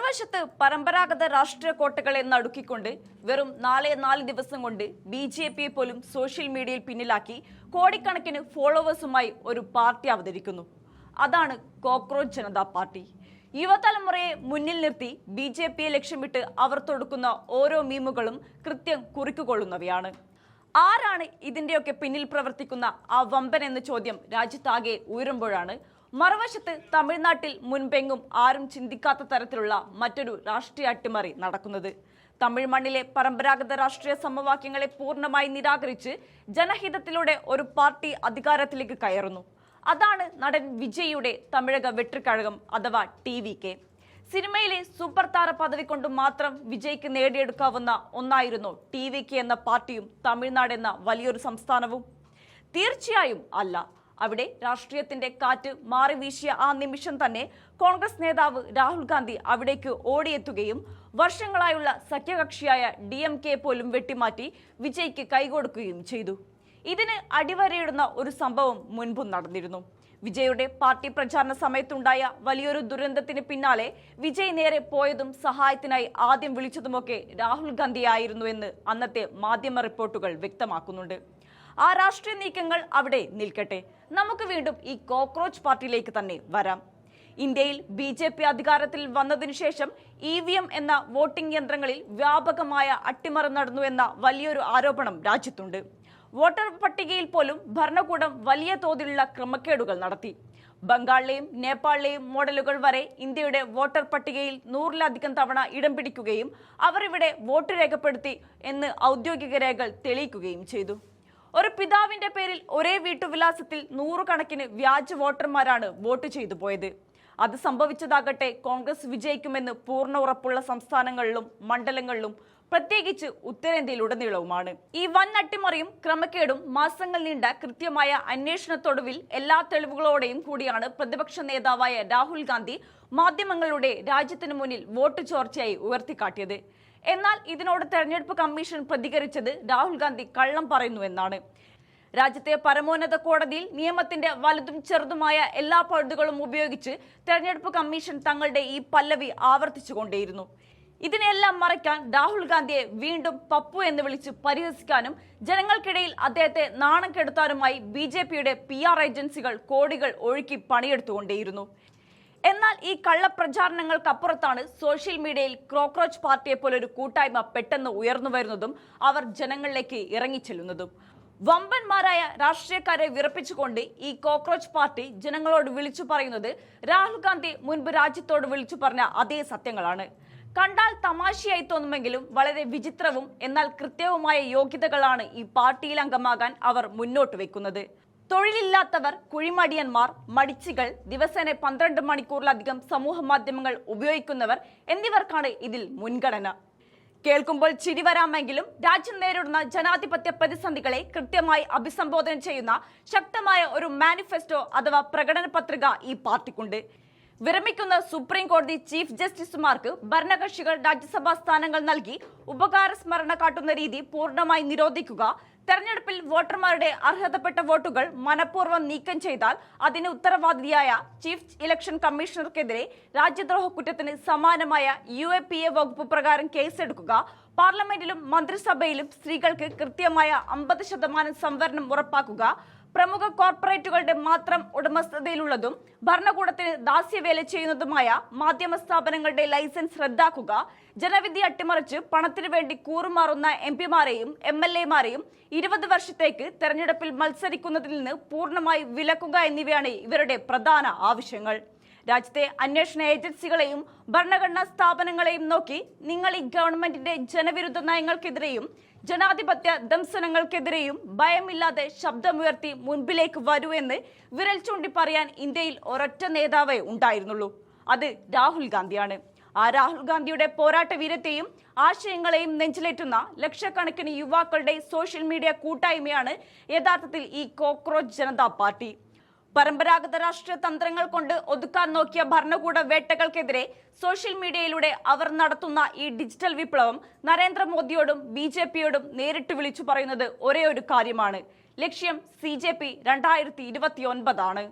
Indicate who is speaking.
Speaker 1: മറുവശത്ത് പരമ്പരാഗത രാഷ്ട്രീയ കോട്ടകളെ നടുക്കിക്കൊണ്ട് വെറും 4 ദിവസം കൊണ്ട് BJP പോലും സോഷ്യൽ മീഡിയയിൽ പിന്നിലാക്കി കോടിക്കണക്കിന് ഫോളോവേഴ്സുമായി ഒരു പാർട്ടി അവതരിക്കുന്നു. അതാണ് കോക്രോച്ച് ജനതാ പാർട്ടി. യുവതലമുറയെ മുന്നിൽ നിർത്തി BJPയെ ലക്ഷ്യമിട്ട് അവർ തൊടുക്കുന്ന ഓരോ മീമുകളും കൃത്യം കുറിക്കുകൊള്ളുന്നവയാണ്. ആരാണ് ഇതിന്റെയൊക്കെ പിന്നിൽ പ്രവർത്തിക്കുന്ന ആ വമ്പൻ എന്ന ചോദ്യം രാജ്യത്താകെ ഉയരുമ്പോഴാണ് മറുവശത്ത് തമിഴ്നാട്ടിൽ മുൻപെങ്ങും ആരും ചിന്തിക്കാത്ത തരത്തിലുള്ള മറ്റൊരു രാഷ്ട്രീയ അട്ടിമറി നടക്കുന്നത്. തമിഴ് മണ്ണിലെ പരമ്പരാഗത രാഷ്ട്രീയ സമവാക്യങ്ങളെ പൂർണ്ണമായി നിരാകരിച്ച് ജനഹിതത്തിലൂടെ ഒരു പാർട്ടി അധികാരത്തിലേക്ക് കയറുന്നു. അതാണ് നടൻ വിജയുടെ തമിഴക വെട്രിക്കഴകം അഥവാ TVK. സിനിമയിലെ സൂപ്പർ താര പദവി കൊണ്ട് മാത്രം വിജയ്ക്ക് നേടിയെടുക്കാവുന്ന ഒന്നായിരുന്നു TVK എന്ന പാർട്ടിയും തമിഴ്നാട് എന്ന വലിയൊരു സംസ്ഥാനവും? തീർച്ചയായും അല്ല. അവിടെ രാഷ്ട്രീയത്തിന്റെ കാറ്റ് മാറി വീശിയ ആ നിമിഷം തന്നെ കോൺഗ്രസ് നേതാവ് രാഹുൽ ഗാന്ധി അവിടേക്ക് ഓടിയെത്തുകയും വർഷങ്ങളായുള്ള സഖ്യകക്ഷിയായ DMK പോലും വെട്ടിമാറ്റി വിജയ്ക്ക് കൈകൊടുക്കുകയും ചെയ്തു. ഇതിന് അടിവരയിടുന്ന ഒരു സംഭവം മുൻപും നടന്നിരുന്നു. വിജയുടെ പാർട്ടി പ്രചാരണ സമയത്തുണ്ടായ വലിയൊരു ദുരന്തത്തിന് പിന്നാലെ വിജയ് നേരെ പോയതും സഹായത്തിനായി ആദ്യം വിളിച്ചതുമൊക്കെ രാഹുൽ ഗാന്ധിയായിരുന്നു എന്ന് അന്നത്തെ മാധ്യമ റിപ്പോർട്ടുകൾ വ്യക്തമാക്കുന്നുണ്ട്. ആ രാഷ്ട്രീയ നീക്കങ്ങൾ അവിടെ നിൽക്കട്ടെ, നമുക്ക് വീണ്ടും ഈ കോക്രോച്ച് പാർട്ടിയിലേക്ക് തന്നെ വരാം. ഇന്ത്യയിൽ BJP അധികാരത്തിൽ വന്നതിനു ശേഷം EVM എന്ന വോട്ടിംഗ് യന്ത്രങ്ങളിൽ വ്യാപകമായ അട്ടിമറി നടന്നു എന്ന വലിയൊരു ആരോപണം രാജ്യത്തുണ്ട്. വോട്ടർ പട്ടികയിൽ പോലും ഭരണകൂടം വലിയ തോതിലുള്ള ക്രമക്കേടുകൾ നടത്തി. ബംഗാളിലെയും നേപ്പാളിലെയും മോഡലുകൾ വരെ ഇന്ത്യയുടെ വോട്ടർ പട്ടികയിൽ 100-ലധികം തവണ ഇടം പിടിക്കുകയും അവർ ഇവിടെ വോട്ട് രേഖപ്പെടുത്തി എന്ന് ഔദ്യോഗിക രേഖകൾ തെളിയിക്കുകയും ചെയ്തു. ഒരു പിതാവിന്റെ പേരിൽ ഒരേ വീട്ടുവിലാസത്തിൽ 100 കണക്കിന് വ്യാജ വോട്ടർമാരാണ് വോട്ട് ചെയ്തു പോയത്. അത് സംഭവിച്ചതാകട്ടെ കോൺഗ്രസ് വിജയിക്കുമെന്ന് പൂർണ്ണ ഉറപ്പുള്ള സംസ്ഥാനങ്ങളിലും മണ്ഡലങ്ങളിലും, പ്രത്യേകിച്ച് ഉത്തരേന്ത്യയിലുടനീളവുമാണ്. ഈ വൻ അട്ടിമറിയും ക്രമക്കേടും മാസങ്ങൾ നീണ്ട കൃത്യമായ അന്വേഷണത്തൊടുവിൽ എല്ലാ തെളിവുകളോടെയും കൂടിയാണ് പ്രതിപക്ഷ നേതാവായ രാഹുൽ ഗാന്ധി മാധ്യമങ്ങളുടെ രാജ്യത്തിന് മുന്നിൽ വോട്ട് ചോർച്ചയായി ഉയർത്തിക്കാട്ടിയത്. എന്നാൽ ഇതിനോട് തെരഞ്ഞെടുപ്പ് കമ്മീഷൻ പ്രതികരിച്ചത് രാഹുൽ ഗാന്ധി കള്ളം പറയുന്നു എന്നാണ്. രാജ്യത്തെ പരമോന്നത കോടതിയിൽ നിയമത്തിന്റെ വലുതും ചെറുതുമായ എല്ലാ പഴുതുകളും ഉപയോഗിച്ച് തെരഞ്ഞെടുപ്പ് കമ്മീഷൻ തങ്ങളുടെ ഈ പല്ലവി ആവർത്തിച്ചുകൊണ്ടേയിരുന്നു. ഇതിനെല്ലാം മറയ്ക്കാൻ രാഹുൽ ഗാന്ധിയെ വീണ്ടും പപ്പു എന്ന് വിളിച്ച് പരിഹസിക്കാനും ജനങ്ങൾക്കിടയിൽ അദ്ദേഹത്തെ നാണം കെടുത്താനുമായി BJPയുടെ PR ഏജൻസികൾ കോടികൾ ഒഴുക്കി പണിയെടുത്തുകൊണ്ടേയിരുന്നു. എന്നാൽ ഈ കള്ളപ്രചാരണങ്ങൾക്കപ്പുറത്താണ് സോഷ്യൽ മീഡിയയിൽ കോക്രോച്ച് പാർട്ടിയെ പോലൊരു കൂട്ടായ്മ പെട്ടെന്ന് ഉയർന്നു വരുന്നതും അവർ ജനങ്ങളിലേക്ക് ഇറങ്ങിച്ചെല്ലുന്നതും. വമ്പന്മാരായ രാഷ്ട്രീയക്കാരെ വിറപ്പിച്ചുകൊണ്ട് ഈ കോക്രോച്ച് പാർട്ടി ജനങ്ങളോട് വിളിച്ചു പറയുന്നത് രാഹുൽ ഗാന്ധി മുൻപ് രാജ്യത്തോട് വിളിച്ചു പറഞ്ഞ അതേ സത്യങ്ങളാണ്. കണ്ടാൽ തമാശയായി തോന്നുമെങ്കിലും വളരെ വിചിത്രവും എന്നാൽ കൃത്യവുമായ യോഗ്യതകളാണ് ഈ പാർട്ടിയിൽ അംഗമാകാൻ അവർ മുന്നോട്ട് വെക്കുന്നത്. തൊഴിലില്ലാത്തവർ, കുഴിമടിയന്മാർ, മടിച്ചികൾ, ദിവസേന 12 മണിക്കൂറിലധികം സമൂഹ മാധ്യമങ്ങൾ ഉപയോഗിക്കുന്നവർ എന്നിവർക്കാണ് ഇതിൽ മുൻഗണന. കേൾക്കുമ്പോൾ ചിരി വരാമെങ്കിലും രാജ്യം നേരിടുന്ന ജനാധിപത്യ പ്രതിസന്ധികളെ കൃത്യമായി അഭിസംബോധന ചെയ്യുന്ന ശക്തമായ ഒരു മാനിഫെസ്റ്റോ അഥവാ പ്രകടന പത്രിക ഈ പാർട്ടിക്കുണ്ട്. വിരമിക്കുന്ന സുപ്രീം കോടതി ചീഫ് ജസ്റ്റിസുമാർക്ക് ഭരണകക്ഷികൾ രാജ്യസഭാ സ്ഥാനങ്ങൾ നൽകി ഉപകാര സ്മരണ കാട്ടുന്ന രീതി പൂർണ്ണമായി നിരോധിക്കുക, തെരഞ്ഞെടുപ്പിൽ വോട്ടർമാരുടെ അർഹതപ്പെട്ട വോട്ടുകൾ മനഃപൂർവ്വം നീക്കം ചെയ്താൽ അതിന് ഉത്തരവാദിയായ ചീഫ് ഇലക്ഷൻ കമ്മീഷണർക്കെതിരെ രാജ്യദ്രോഹ കുറ്റത്തിന് സമാനമായ UAPA വകുപ്പ് പ്രകാരം കേസെടുക്കുക, പാർലമെന്റിലും മന്ത്രിസഭയിലും സ്ത്രീകൾക്ക് കൃത്യമായ 50% സംവരണം ഉറപ്പാക്കുക, പ്രമുഖ കോർപ്പറേറ്റുകളുടെ മാത്രം ഉടമസ്ഥതയിലുള്ളതും ഭരണകൂടത്തിന് ദാസ്യവേല ചെയ്യുന്നതുമായ മാധ്യമ സ്ഥാപനങ്ങളുടെ ലൈസൻസ് റദ്ദാക്കുക, ജനവിധി അട്ടിമറിച്ച് പണത്തിനു വേണ്ടി കൂറുമാറുന്ന MPമാരെയും MLAമാരെയും 20 വർഷത്തേക്ക് തെരഞ്ഞെടുപ്പിൽ മത്സരിക്കുന്നതിൽ നിന്ന് പൂർണ്ണമായി വിലക്കുക എന്നിവയാണ് ഇവരുടെ പ്രധാന ആവശ്യങ്ങൾ. രാജ്യത്തെ അന്വേഷണ ഏജൻസികളെയും ഭരണഘടനാ സ്ഥാപനങ്ങളെയും നോക്കി നിങ്ങൾ ഈ ഗവൺമെന്റിന്റെ ജനവിരുദ്ധ നയങ്ങൾക്കെതിരെയും ജനാധിപത്യ ദംശനങ്ങൾക്കെതിരെയും ഭയമില്ലാതെ ശബ്ദമുയർത്തി മുൻപിലേക്ക് വരൂ എന്ന് വിരൽ ചൂണ്ടി പറയാൻ ഇന്ത്യയിൽ ഒരൊറ്റ നേതാവേ ഉണ്ടായിരുന്നുള്ളൂ. അത് രാഹുൽ ഗാന്ധിയാണ്. ആ രാഹുൽ ഗാന്ധിയുടെ പോരാട്ട വീരത്തെയും ആശയങ്ങളെയും നെഞ്ചിലേറ്റുന്ന ലക്ഷക്കണക്കിന് യുവാക്കളുടെ സോഷ്യൽ മീഡിയ കൂട്ടായ്മയാണ് യഥാർത്ഥത്തിൽ ഈ കോക്രോച്ച് ജനതാ പാർട്ടി. പരമ്പരാഗത രാഷ്ട്രീയ തന്ത്രങ്ങൾ കൊണ്ട് ഒതുക്കാൻ നോക്കിയ ഭരണകൂട വേട്ടകൾക്കെതിരെ സോഷ്യൽ മീഡിയയിലൂടെ അവർ നടത്തുന്ന ഈ ഡിജിറ്റൽ വിപ്ലവം നരേന്ദ്രമോദിയോടും BJPയോടും നേരിട്ട് വിളിച്ചു പറയുന്നത് ഒരേ ഒരു കാര്യമാണ്: ലക്ഷ്യം CJP 2029 ആണ്.